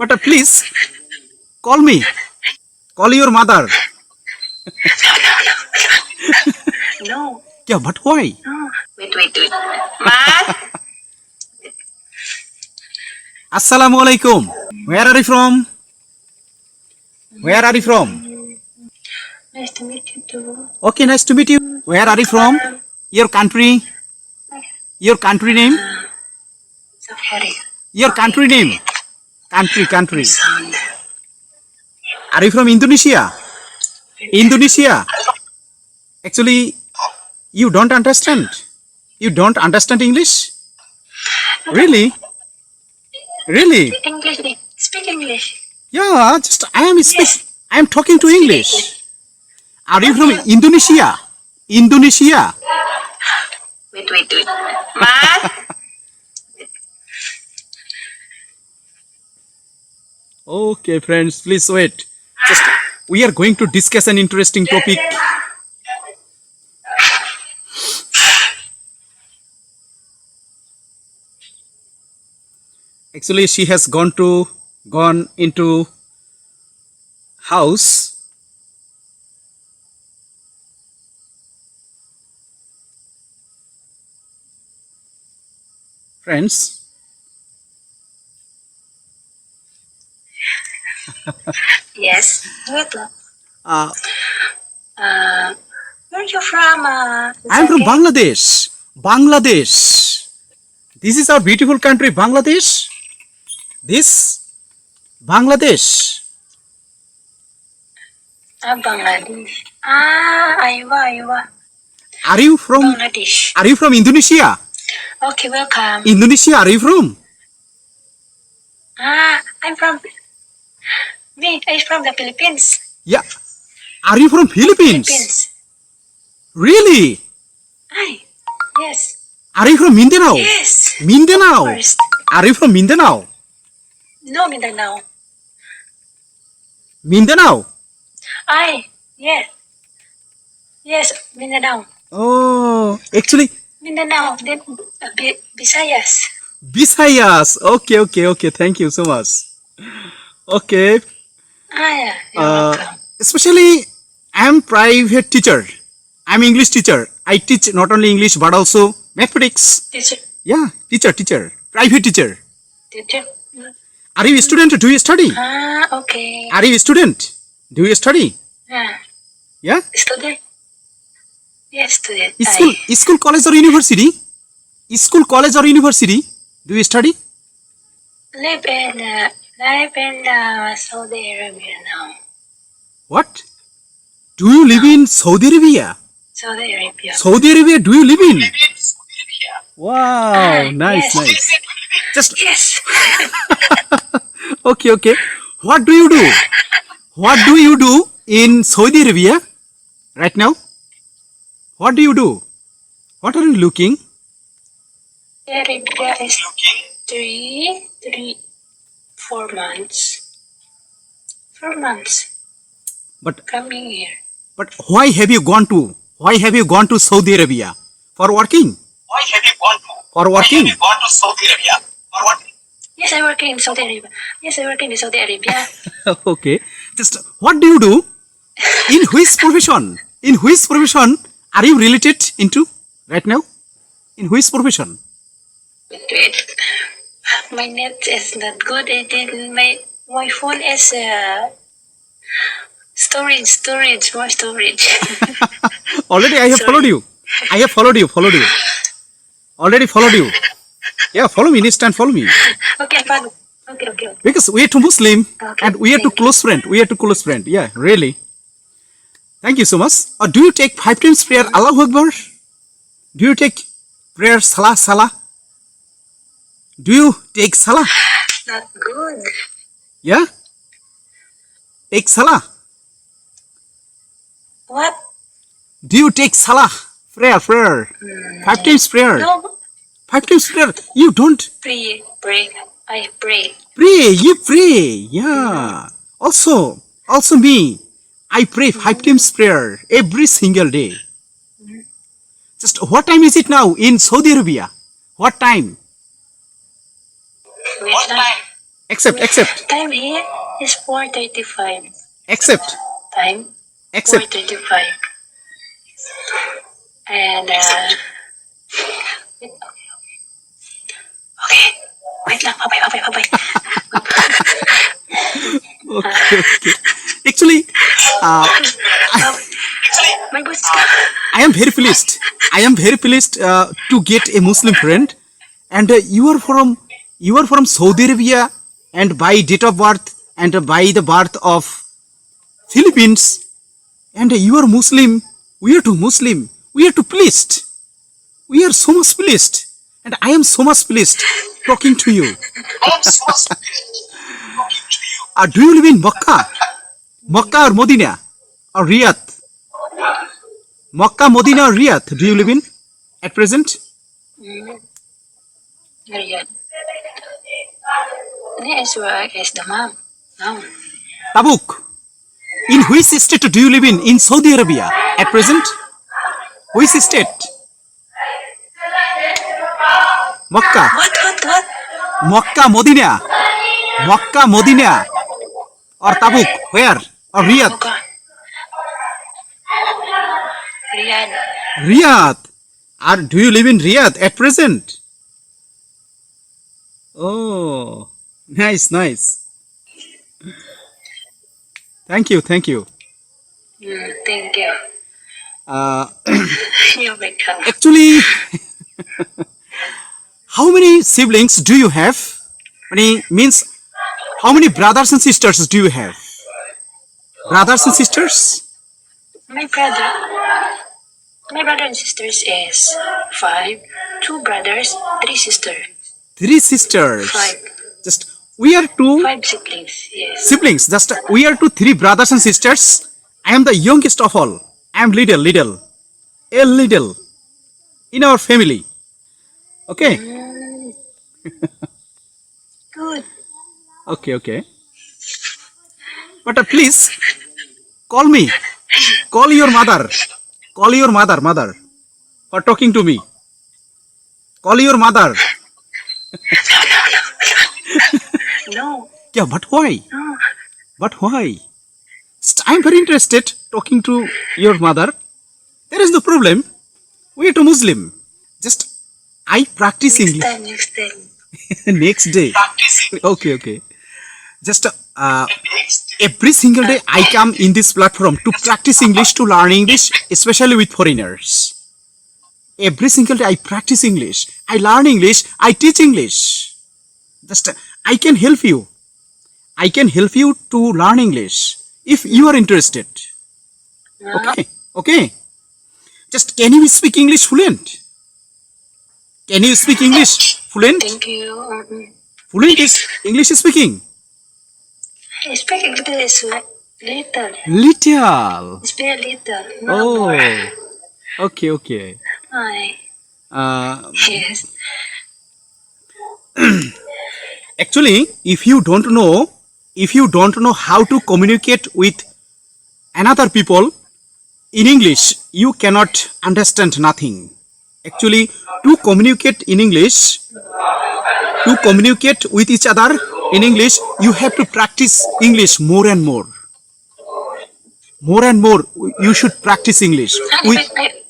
But please call me. Call your mother. No. Yeah, but why? No. Wait. Ma? Assalamu alaikum. Where are you from? Where are you from? Nice to meet you too. Okay, nice to meet you. Where are you from? Your country? Your country name? Zakariaspokenenglishworld. Your country name? Country. Son. Are you from Indonesia? Indonesia? Actually, you don't understand. You don't understand English? Really? Really? English. Speak English. Yeah, just I am talking to English. Are you from Okay. Indonesia? Indonesia? Wait. Ma? Okay, friends, please wait. Just we are going to discuss an interesting topic. Actually, she has gone into house. Friends, Yes. Wait. uh, Where are you from? I am from Zaki? Bangladesh. Bangladesh. This is our beautiful country, Bangladesh. This Bangladesh. Bangladesh. Aywa. Are you from Bangladesh. Indonesia? Okay, welcome. Indonesia, are you from? I'm from the Philippines. Yeah. Are you from Philippines? Philippines. Really? Yes. Are you from Mindanao? Yes. Mindanao. First. Are you from Mindanao? No, Mindanao. Mindanao. Yes. Yes, Mindanao. Oh, actually, Mindanao. Then Visayas. Visayas. Okay. Thank you so much. Okay. Yeah. You're welcome. Especially, I am private teacher. I am English teacher. I teach not only English but also mathematics. Teacher. Yeah, teacher. Private teacher. Teacher. Are you a student? Do you study? Okay. Are you a student? Do you study? Yeah? Student. Yes, student. School, college or university? School, college or university? Do you study? Live in Saudi Arabia now. What? Do you live in Saudi Arabia? Saudi Arabia. Saudi Arabia, do you live in? Wow, nice. Just Yes. okay. What do you do? What do you do in Saudi Arabia right now? What do you do? What are you looking? Arabia is 4 months. 4 months. But Coming here. why have you gone to Saudi Arabia? For working? Why have you gone to? For working? Why have you gone to Saudi Arabia? For what? Yes, I work in Saudi Arabia. Okay. Just what do you do? In which profession? In which profession are you related into right now? In which profession? Wait. My net is not good. My phone is storage, more storage. Already I have Sorry. followed you. Already followed you. Yeah, follow me. Next time follow me. Okay, follow. Okay. Because we are too Muslim Okay, and we are too thank close friend. Yeah, really. Thank you so much. Or do you take 5 times prayer Allahu Akbar? Do you take prayer Salah? Do you take Salah? Not good. Yeah? Take Salah. What? Do you take Salah? Prayer. 5 times prayer. No. 5 times prayer. You don't Pray. I pray. pray. You pray. Yeah. Also me. I pray 5 times prayer every single day. Just what time is it now in Saudi Arabia? What time? Wait lang. Accept. Time here is 4:35. Accept. Time Accept. 4:35. And wait, okay. Wait lang, bye. Okay. Actually, My boss. I am very pleased. To get a Muslim friend, and you are from Saudi Arabia, and by date of birth and by the birth of Philippines, and you are Muslim. We are too Muslim. We are too pleased. We are so much pleased, and I am so much pleased talking to you. I'm so pleased talking to you. Do you live in Makkah or Medina or Riyadh? Makkah, Medina or Riyadh? Do you live in at present? Riyadh. This work is the mom. No. Tabuk. In which state do you live in Saudi Arabia at present? Which state? Makkah. What? Makkah, Medina or Tabuk? Where? Or Riyadh? Okay. Riyadh. Riyadh. Do you live in Riyadh at present? Oh, nice. Thank you. Thank you. Uh, You're welcome. Actually, how many siblings do you have? Means how many brothers and sisters do you have? Brothers and sisters? My brother and sisters is 5. 2 brothers, 3 sisters. 3 sisters. 5. Just we are 2 5 siblings. Yes. siblings. Just we are 3 brothers and sisters. I am the youngest of all. I am little in our family. Okay. Good. Okay. But please call me. Call your mother for talking to me. Call your mother. No. Yeah, but why? No. I am very interested talking to your mother. There is no problem. We are to Muslim. Just I practice English. Next time. Next day. Practicing Okay. Just next every single day I come in this platform to practice English, to learn English, especially with foreigners. Every single day I practice English. I learn English. I teach English. Just I can help you. To learn English if you are interested. Okay. Just can you speak English fluent? Can you speak English fluent? Thank you. Fluent is English speaking. I speak English little. Little. It's very little. No more. Okay. Hi. Yes. Actually, if you don't know how to communicate with another people in English, you cannot understand nothing. Actually, to communicate in English, to communicate with each other in English, you have to practice English more and more. You should practice English. I